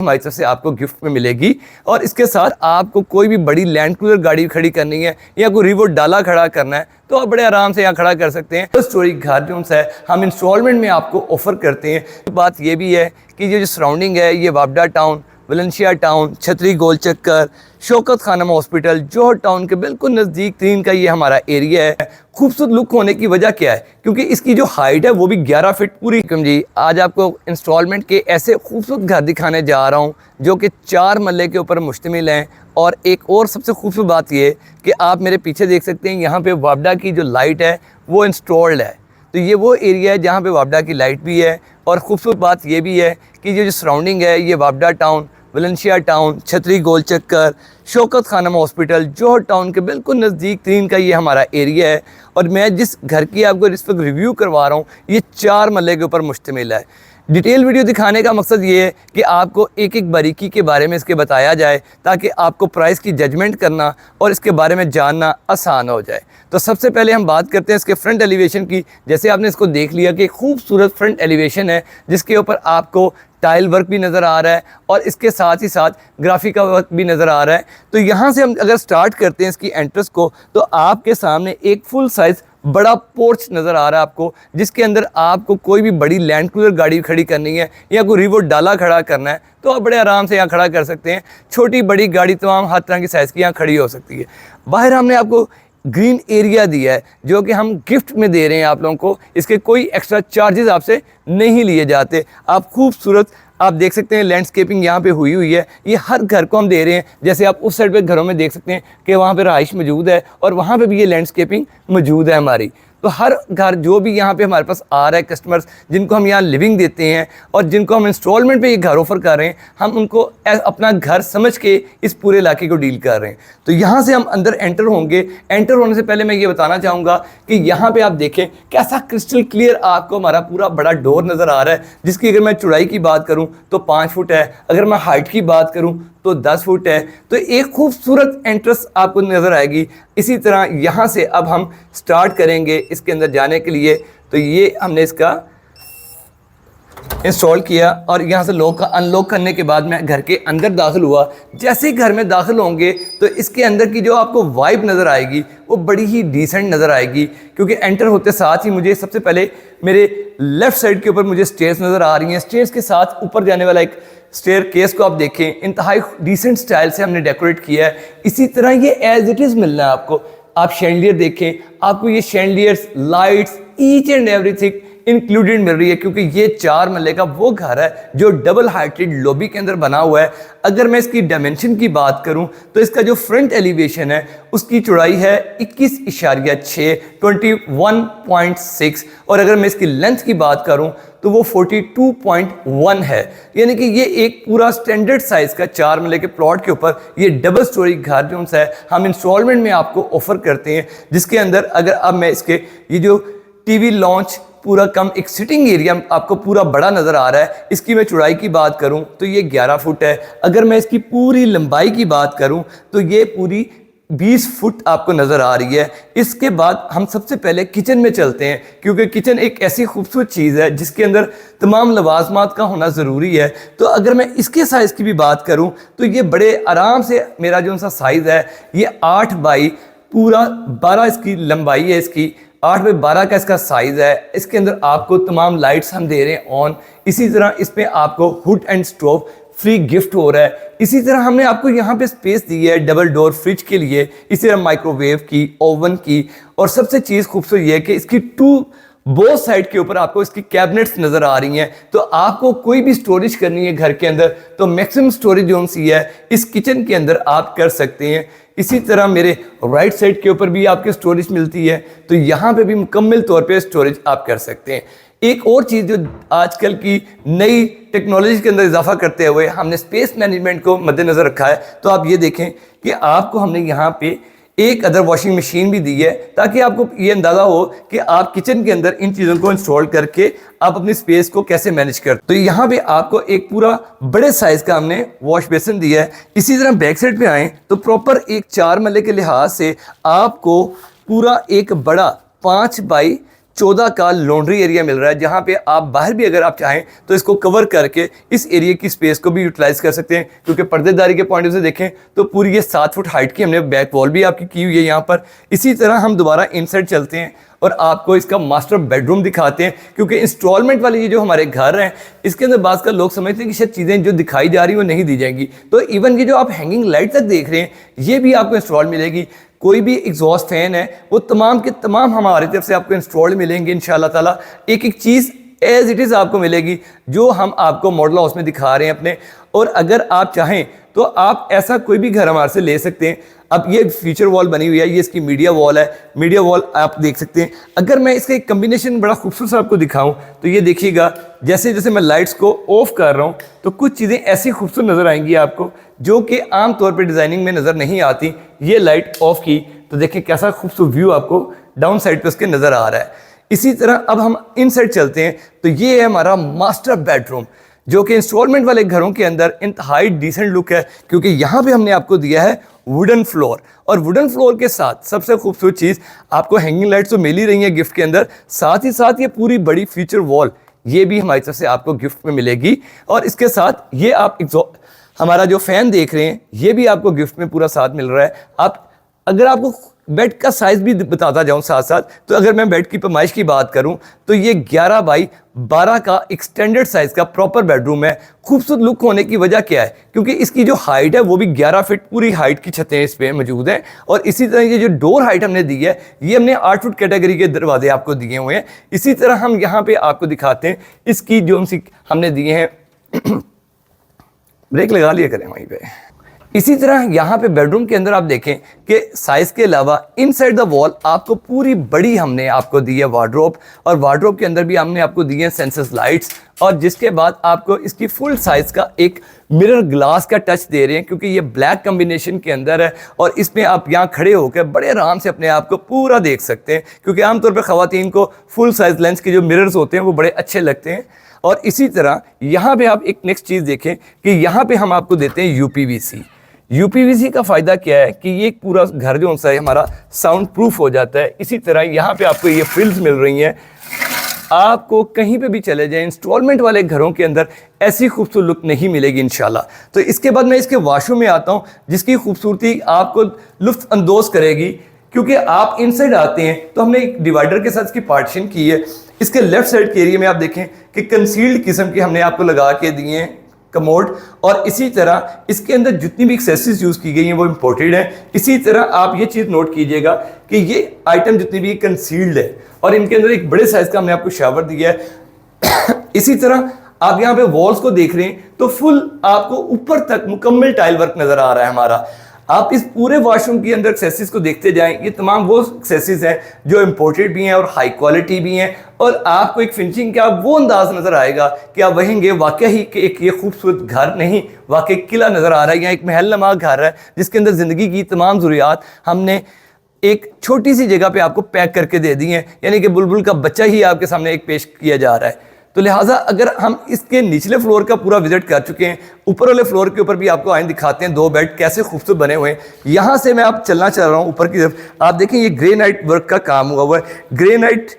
हमारी तरफ से आपको गिफ्ट में मिलेगी। और इसके साथ आपको कोई भी बड़ी लैंड क्रूजर गाड़ी खड़ी करनी है या कोई रिवो डाला खड़ा करना है तो आप बड़े आराम से यहाँ खड़ा कर सकते हैं। तो स्टोरी घर जो है हम इंस्टॉलमेंट में आपको ऑफर करते हैं। बात ये भी है कि ये जो सराउंडिंग है ये वापडा टाउन, वलेंशिया टाउन, छतरी गोल चक्कर, शौकत खानम हॉस्पिटल, जौहर टाउन के बिल्कुल नज़दीक तीन का ये हमारा एरिया है। खूबसूरत लुक होने की वजह क्या है? क्योंकि इसकी जो हाइट है वो भी 11 फीट पूरी। जी आज आपको इंस्टॉलमेंट के ऐसे खूबसूरत घर दिखाने जा रहा हूँ जो कि 4 मरले के ऊपर मुश्तमिल हैं। और एक और सबसे खूबसूरत बात ये कि आप मेरे पीछे देख सकते हैं यहाँ पे वापडा की जो लाइट है वो इंस्टॉल्ड है। तो ये वो एरिया है जहाँ पे वापडा की लाइट भी है। और ख़ूबसूरत बात ये भी है कि ये जो सराउंडिंग है ये वापडा टाउन, वलेंशिया टाउन, छतरी गोल चक्कर, शौकत खानम हॉस्पिटल, जौहर टाउन के बिल्कुल नज़दीक तीन का ये हमारा एरिया है। और मैं जिस घर की आपको इस वक्त रिव्यू करवा रहा हूँ ये 4 मरले के ऊपर मुश्तमिल है। डिटेल वीडियो दिखाने का मकसद ये है कि आपको एक एक बारीकी के बारे में इसके बताया जाए ताकि आपको प्राइस की जजमेंट करना और इसके बारे में जानना आसान हो जाए। तो सबसे पहले हम बात करते हैं इसके फ्रंट एलिवेशन की। जैसे आपने इसको देख लिया कि खूबसूरत फ्रंट एलिवेशन है जिसके ऊपर आपको टाइल वर्क भी नज़र आ रहा है और इसके साथ ही साथ ग्राफिक का वर्क भी नज़र आ रहा है। तो यहाँ से हम अगर स्टार्ट करते हैं इसकी एंट्रेंस को तो आपके सामने एक फुल साइज़ बड़ा पोर्च नज़र आ रहा है आपको, जिसके अंदर आपको कोई भी बड़ी लैंड क्रूजर गाड़ी खड़ी करनी है या कोई रिवो डाला खड़ा करना है तो आप बड़े आराम से यहाँ खड़ा कर सकते हैं। छोटी बड़ी गाड़ी तमाम हर तरह की साइज़ की यहाँ खड़ी हो सकती है। बाहर हमने आपको ग्रीन एरिया दिया है जो कि हम गिफ्ट में दे रहे हैं आप लोगों को। इसके कोई एक्स्ट्रा चार्जेस आपसे नहीं लिए जाते। आप खूबसूरत आप देख सकते हैं लैंडस्केपिंग यहाँ पे हुई है। ये हर घर को हम दे रहे हैं। जैसे आप उस साइड पे घरों में देख सकते हैं कि वहाँ पे रहाइश मौजूद है और वहाँ पे भी ये लैंडस्केपिंग मौजूद है हमारी। तो हर घर जो भी यहाँ पे हमारे पास आ रहा है कस्टमर्स जिनको हम यहाँ लिविंग देते हैं और जिनको हम इंस्टॉलमेंट पे ये घर ऑफर कर रहे हैं, हम उनको अपना घर समझ के इस पूरे इलाके को डील कर रहे हैं। तो यहाँ से हम अंदर एंटर होंगे। एंटर होने से पहले मैं ये बताना चाहूँगा कि यहाँ पे आप देखें कैसा क्रिस्टल क्लियर आपको हमारा पूरा बड़ा डोर नज़र आ रहा है, जिसकी अगर मैं चौड़ाई की बात करूँ तो 5 फुट है, अगर मैं हाइट की बात करूँ तो 10 फुट है। तो एक खूबसूरत एंट्रेंस आपको नज़र आएगी। इसी तरह यहाँ से अब हम स्टार्ट करेंगे इसके अंदर जाने के लिए। तो ये हमने इसका इंस्टॉल किया और यहाँ से लॉक का अनलॉक करने के बाद मैं घर के अंदर दाखिल हुआ। जैसे ही घर में दाखिल होंगे तो इसके अंदर की जो आपको वाइब नज़र आएगी वो बड़ी ही डिसेंट नज़र आएगी। क्योंकि एंटर होते साथ ही मुझे सबसे पहले मेरे लेफ़्ट साइड के ऊपर मुझे स्टेयर्स नज़र आ रही हैं। स्टेयर्स के साथ ऊपर जाने वाला एक स्टेयर केस को आप देखें, इंतहाई डिसेंट स्टाइल से हमने डेकोरेट किया है। इसी तरह ये एज इट इज़ मिलना है आपको। आप शैंडलियर देखें, आपको ये chandeliers, lights, each and everything included मिल रही है। क्योंकि ये 4 मरले का वो घर है जो डबल हाइटेड लॉबी के अंदर बना हुआ है। अगर मैं इसकी डायमेंशन की बात करूं तो इसका जो फ्रंट एलिवेशन है उसकी चौड़ाई है 21.6 21.6 और अगर मैं इसकी लेंथ की बात करूं तो वो 42.1 है। यानी कि ये एक पूरा स्टैंडर्ड साइज़ का 4 मरले के प्लॉट के ऊपर ये डबल स्टोरी घर जो है हम इंस्टॉलमेंट में आपको ऑफर करते हैं। जिसके अंदर अगर अब मैं इसके ये जो टीवी लॉन्च पूरा कम एक सिटिंग एरिया आपको पूरा बड़ा नज़र आ रहा है। इसकी मैं चौड़ाई की बात करूं तो ये 11 फुट है। अगर मैं इसकी पूरी लंबाई की बात करूं तो ये पूरी 20 फुट आपको नज़र आ रही है। इसके बाद हम सबसे पहले किचन में चलते हैं क्योंकि किचन एक ऐसी खूबसूरत चीज़ है जिसके अंदर तमाम लवाजमात का होना ज़रूरी है। तो अगर मैं इसके साइज़ की भी बात करूं तो ये बड़े आराम से मेरा जो सा साइज़ है ये 8 बाई पूरा 12 इसकी लंबाई है। इसकी 8 बाई 12 का इसका साइज़ है। इसके अंदर आपको तमाम लाइट्स हम दे रहे हैं ऑन। इसी तरह इसमें आपको hood and stove free gift हो रहा है। इसी तरह हमने आपको यहाँ पे स्पेस दी है डबल डोर फ्रिज के लिए, इसी तरह माइक्रोवेव की, ओवन की। और सबसे चीज़ खूबसूरत ये है कि इसकी बोथ साइड के ऊपर आपको इसकी कैबिनेट्स नज़र आ रही हैं। तो आपको कोई भी स्टोरेज करनी है घर के अंदर तो मैक्सिमम स्टोरेज जो सी है इस किचन के अंदर आप कर सकते हैं। इसी तरह मेरे राइट साइड के ऊपर भी आपकी स्टोरेज मिलती है तो यहाँ पे भी मुकम्मल तौर पे स्टोरेज आप कर सकते हैं। एक और चीज़ जो आजकल की नई टेक्नोलॉजी के अंदर इजाफा करते हुए हमने स्पेस मैनेजमेंट को मद्देनज़र रखा है। तो आप ये देखें कि आपको हमने यहाँ पे एक अदर वॉशिंग मशीन भी दी है ताकि आपको ये अंदाज़ा हो कि आप किचन के अंदर इन चीज़ों को इंस्टॉल करके आप अपनी स्पेस को कैसे मैनेज करते। तो यहाँ पे आपको एक पूरा बड़े साइज़ का हमने वॉश बेसिन दिया है। इसी तरह बैक साइड पे आएँ तो प्रॉपर एक 4 मरले के लिहाज से आपको पूरा एक बड़ा 5 बाई 14 का लॉन्ड्री एरिया मिल रहा है, जहाँ पे आप बाहर भी अगर आप चाहें तो इसको कवर करके इस एरिया की स्पेस को भी यूटिलाइज कर सकते हैं, क्योंकि पर्देदारी के पॉइंट से देखें तो पूरी ये 7 फुट हाइट की हमने बैक वॉल भी आपकी की हुई है यहाँ पर। इसी तरह हम दोबारा इनसाइड चलते हैं और आपको इसका मास्टर बेडरूम दिखाते हैं, क्योंकि इंस्टॉलमेंट वाले ये जो हमारे घर हैं इसके अंदर बात का लोग समझते हैं कि शायद चीज़ें जो दिखाई जा रही हैं वो नहीं दी जाएंगी। तो इवन ये जो आप हैंगिंग लाइट तक देख रहे हैं ये भी आपको इंस्टॉल मिलेगी। कोई भी एग्जॉस्ट फैन है वो तमाम के तमाम हमारी तरफ से आपको इंस्टॉल्ड मिलेंगे इंशाल्लाह ताला। एक एक चीज़ एज इट इज़ आपको मिलेगी जो हम आपको मॉडल हाउस में दिखा रहे हैं अपने। और अगर आप चाहें तो आप ऐसा कोई भी घर हमारे से ले सकते हैं। अब ये फीचर वॉल बनी हुई है, ये इसकी मीडिया वॉल है, मीडिया वॉल आप देख सकते हैं। अगर मैं इसका एक कम्बिनेशन बड़ा खूबसूरत आपको दिखाऊं तो ये देखिएगा, जैसे जैसे मैं लाइट्स को ऑफ कर रहा हूं तो कुछ चीज़ें ऐसी खूबसूरत नज़र आएंगी आपको जो कि आम तौर पे डिज़ाइनिंग में नज़र नहीं आती। ये लाइट ऑफ की तो देखिए कैसा खूबसूरत व्यू आपको डाउन साइड पर उसके नज़र आ रहा है। इसी तरह अब हम इन साइड चलते हैं तो ये है हमारा मास्टर बेडरूम, जो कि इंस्टॉलमेंट वाले घरों के अंदर इंतहाई डिसेंट लुक है, क्योंकि यहाँ पे हमने आपको दिया है वुडन फ्लोर। और वुडन फ्लोर के साथ सबसे खूबसूरत चीज़ आपको हैंगिंग लाइट्स तो मिल ही रही है गिफ्ट के अंदर, साथ ही साथ ये पूरी बड़ी फीचर वॉल ये भी हमारी तरफ से आपको गिफ्ट में मिलेगी। और इसके साथ ये आप हमारा जो फ़ैन देख रहे हैं ये भी आपको गिफ्ट में पूरा साथ मिल रहा है। आप अगर आपको बेड का साइज़ भी बताता जाऊं साथ साथ, तो अगर मैं बेड की पैमाइश की बात करूं तो ये 11 बाई 12 का एक्सटेंडेड साइज़ का प्रॉपर बेडरूम है। खूबसूरत लुक होने की वजह क्या है, क्योंकि इसकी जो हाइट है वो भी 11 फीट पूरी हाइट की छतें इस पर मौजूद हैं। और इसी तरह ये जो डोर हाइट हमने दी है ये हमने 8 फुट कैटेगरी के दरवाजे आपको दिए हुए हैं। इसी तरह हम यहाँ पे आपको दिखाते हैं इसकी जो हमने दिए हैं ब्रेक लगा लिया करें वहीं पे। इसी तरह यहाँ पे बेडरूम के अंदर आप देखें कि साइज़ के अलावा इनसाइड द वॉल आपको पूरी बड़ी हमने आपको दी है वार्डरोब, और वार्डरोब के अंदर भी हमने आपको दी है सेंसस लाइट्स। और जिसके बाद आपको इसकी फुल साइज़ का एक मिरर ग्लास का टच दे रहे हैं, क्योंकि ये ब्लैक कम्बिनेशन के अंदर है और इसमें आप यहाँ खड़े होकर बड़े आराम से अपने आप को पूरा देख सकते हैं, क्योंकि आमतौर पर ख़वातीन को फुल साइज़ लेंस के जो मिरर्स होते हैं वो बड़े अच्छे लगते हैं। और इसी तरह यहाँ पे आप एक नेक्स्ट चीज़ देखें कि यहाँ पे हम आपको देते हैं यूपीवीसी। यूपीवीसी का फ़ायदा क्या है कि ये पूरा घर जो है हमारा साउंड प्रूफ हो जाता है। इसी तरह यहाँ पे आपको ये फ्रिल्स मिल रही हैं, आपको कहीं पे भी चले जाएं इंस्टॉलमेंट वाले घरों के अंदर ऐसी खूबसूरत लुक नहीं मिलेगी इंशाल्लाह। तो इसके बाद मैं इसके वाशरूम में आता हूँ, जिसकी खूबसूरती आपको लुत्फ़ अंदोज़ करेगी, क्योंकि आप इनसाइड आते हैं तो हमने एक डिवाइडर के साथ इसकी पार्टीशन की है। इसके लेफ्ट साइड के एरिया में आप देखें कि कंसील्ड किस्म के हमने आपको लगा के दिए हैं कमोड, और इसी तरह इसके अंदर जितनी भी एक्सेसरीज यूज़ की गई हैं वो इम्पोर्टेड है। इसी तरह आप ये चीज़ नोट कीजिएगा कि ये आइटम जितनी भी कंसील्ड है, और इनके अंदर एक बड़े साइज़ का हमने आपको शावर दिया है। इसी तरह आप यहाँ पे वॉल्स को देख रहे हैं तो फुल आपको ऊपर तक मुकम्मल टाइल वर्क नज़र आ रहा है हमारा। आप इस पूरे वॉशरूम के अंदर एक्सेसरीज को देखते जाएं, ये तमाम वो एक्सेसरीज हैं जो इम्पोर्टेड भी हैं और हाई क्वालिटी भी हैं, और आपको एक फिनिशिंग का वो अंदाज नज़र आएगा कि आप वहेंगे वाकई ही कि एक ये खूबसूरत घर नहीं, वाकई किला नज़र आ रहा है या एक महल नमा घर है जिसके अंदर ज़िंदगी की तमाम ज़रूरियात हमने एक छोटी सी जगह पे आपको पैक करके दे दी हैं, यानी कि बुलबुल का बच्चा ही आपके सामने एक पेश किया जा रहा है। तो लिहाजा अगर हम इसके निचले फ्लोर का पूरा विजिट कर चुके हैं, ऊपर वाले फ्लोर के ऊपर भी आपको आइन दिखाते हैं 2 बेड कैसे खूबसूरत बने हुए हैं। यहाँ से मैं आप चलना चाह रहा हूँ ऊपर की तरफ, आप देखें ये ग्रेनाइट वर्क का काम हुआ है, ग्रेनाइट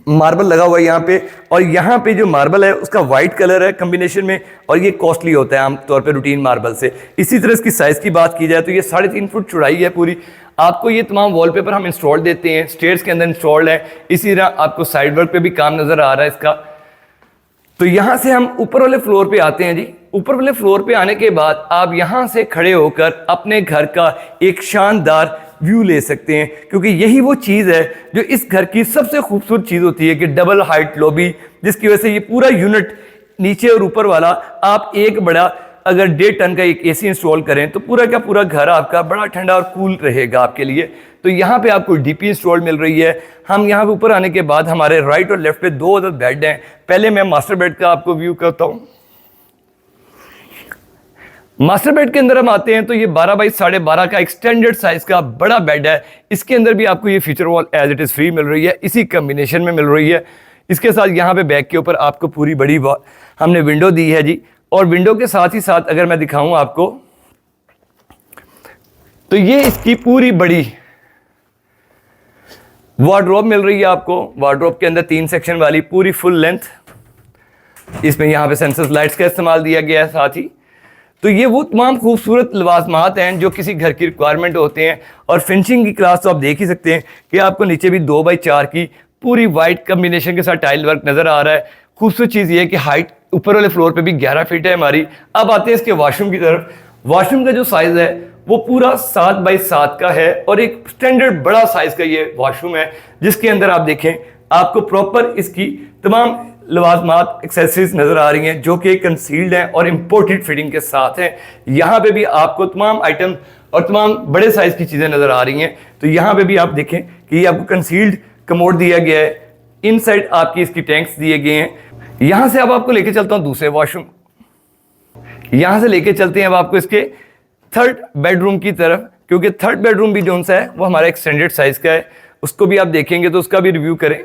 मार्बल लगा हुआ है यहाँ पे, और यहाँ पे जो मार्बल है उसका वाइट कलर है कॉम्बिनेशन में, और ये कॉस्टली होता है आमतौर पे रूटीन मार्बल से। इसी तरह इसकी साइज़ की बात की जाए तो ये 3.5 फुट चौड़ाई है पूरी। आपको ये तमाम वॉलपेपर हम इंस्टॉल देते हैं, स्टेयर्स के अंदर इंस्टॉल्ड है। इसी तरह आपको साइड वर्क पे भी काम नज़र आ रहा है इसका। तो यहाँ से हम ऊपर वाले फ्लोर पे आते हैं जी। ऊपर वाले फ्लोर पे आने के बाद आप यहाँ से खड़े होकर अपने घर का एक शानदार व्यू ले सकते हैं, क्योंकि यही वो चीज़ है जो इस घर की सबसे खूबसूरत चीज़ होती है कि डबल हाइट लॉबी, जिसकी वजह से ये पूरा यूनिट नीचे और ऊपर वाला आप एक बड़ा अगर 1.5 टन का एक एसी इंस्टॉल करें तो पूरा का पूरा घर आपका बड़ा ठंडा और कूल रहेगा आपके लिए। तो यहाँ पे आपको डीपी इंस्टॉल मिल रही है। हम यहाँ पे ऊपर आने के बाद हमारे राइट और लेफ्ट पे 2 अदर बेड हैं। पहले मैं मास्टर बेड का आपको व्यू करता हूँ। मास्टर बेड के अंदर हम आते हैं तो ये 12 बाई 12.5 का एक्सटेंडेड साइज का बड़ा बेड है। इसके अंदर भी आपको ये feature wall as it is free मिल रही है, इसी कम्बिनेशन में मिल रही है। इसके साथ यहाँ पे बैक के ऊपर आपको पूरी बड़ी हमने विंडो दी है जी, और विंडो के साथ ही साथ अगर मैं दिखाऊं आपको तो ये इसकी पूरी बड़ी वार्डरोब मिल रही है आपको। वार्डरोब के अंदर 3 सेक्शन वाली पूरी फुल लेंथ, इसमें यहाँ पे सेंसर लाइट्स का इस्तेमाल दिया गया है साथ ही। तो ये वो तमाम खूबसूरत लवाजमात हैं जो किसी घर की रिक्वायरमेंट होते हैं। और फिनिशिंग की क्लास तो आप देख ही सकते हैं कि आपको नीचे भी 2x4 की पूरी वाइट कम्बिनेशन के साथ टाइल वर्क नज़र आ रहा है। खूबसूरत चीज़ ये है कि हाइट ऊपर वाले फ्लोर पे भी 11 फीट है हमारी। अब आते हैं इसके वॉशरूम की तरफ। वॉशरूम का जो साइज़ है वो पूरा 7x7 का है और एक स्टैंडर्ड बड़ा साइज़ का ये वॉशरूम है, जिसके अंदर आप देखें आपको प्रॉपर इसकी तमाम लवाजमात एक्सेसरीज नज़र आ रही हैं जो कि कंसील्ड हैं और इम्पोर्टेड फिटिंग के साथ हैं। यहाँ पे भी आपको तमाम आइटम और तमाम बड़े साइज़ की चीज़ें नज़र आ रही हैं। तो यहाँ पे भी आप देखें कि ये आपको कंसील्ड कमोड दिया गया है। इन साइड आपकी इसकी टैंक्स दिए गए हैं। यहाँ से अब आपको लेके चलता हूँ दूसरे वॉशरूम। यहाँ से लेके चलते हैं अब आपको इसके थर्ड बेडरूम की तरफ, क्योंकि थर्ड बेडरूम भी जो सा है वो हमारा एक्सटेंडेड साइज़ का है। उसको भी आप देखेंगे तो उसका भी रिव्यू करें।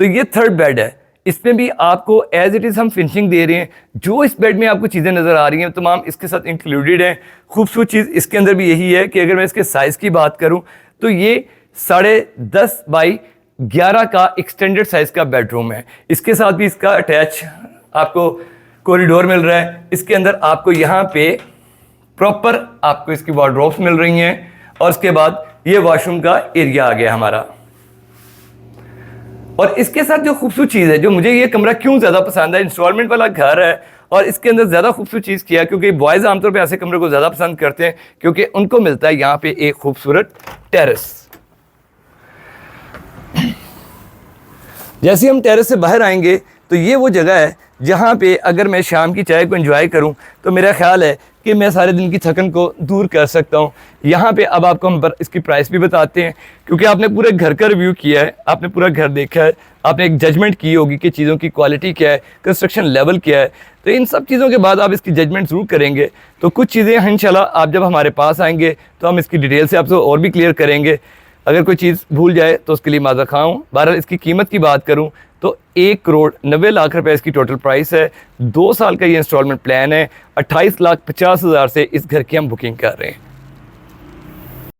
तो ये थर्ड बेड है, इसमें भी आपको एज इट इज़ हम फिनिशिंग दे रहे हैं। जो इस बेड में आपको चीज़ें नज़र आ रही हैं तमाम इसके साथ इंक्लूडेड हैं। खूबसूरत चीज़ इसके अंदर भी यही है कि अगर मैं इसके साइज़ की बात करूं तो ये 10.5x11 का एक्सटेंडेड साइज़ का बेडरूम है। इसके साथ भी इसका अटैच आपको कॉरिडोर मिल रहा है। इसके अंदर आपको यहाँ पे प्रॉपर आपको इसकी वार्डरोब्स मिल रही हैं और उसके बाद ये वॉशरूम का एरिया आ गया हमारा। और इसके साथ जो खूबसूरत चीज़ है, जो मुझे ये कमरा क्यों ज़्यादा पसंद है, इंस्टॉलमेंट वाला घर है और इसके अंदर ज़्यादा खूबसूरत चीज़ किया क्योंकि बॉयज़ आमतौर पे ऐसे कमरे को ज़्यादा पसंद करते हैं क्योंकि उनको मिलता है यहाँ पे एक खूबसूरत टेरेस। जैसे हम टेरेस से बाहर आएंगे तो ये वो जगह है जहाँ पे अगर मैं शाम की चाय को एंजॉय करूँ तो मेरा ख्याल है कि मैं सारे दिन की थकन को दूर कर सकता हूँ। यहाँ पे अब आपको हम इसकी प्राइस भी बताते हैं क्योंकि आपने पूरे घर का रिव्यू किया है, आपने पूरा घर देखा है, आपने एक जजमेंट की होगी कि चीज़ों की क्वालिटी क्या है, कंस्ट्रक्शन लेवल क्या है। तो इन सब चीज़ों के बाद आप इसकी जजमेंट ज़रूर करेंगे। तो कुछ चीज़ें इंशाल्लाह आप जब हमारे पास आएंगे तो हम इसकी डिटेल से आपसे और भी क्लियर करेंगे। अगर कोई चीज़ भूल जाए तो उसके लिए माज़ा खाऊँ। बहरहाल इसकी कीमत की बात करूँ तो 1,90,00,000 रुपए इसकी टोटल प्राइस है। 2 साल का ये इंस्टॉलमेंट प्लान है। 28,50,000 से इस घर की हम बुकिंग कर रहे हैं।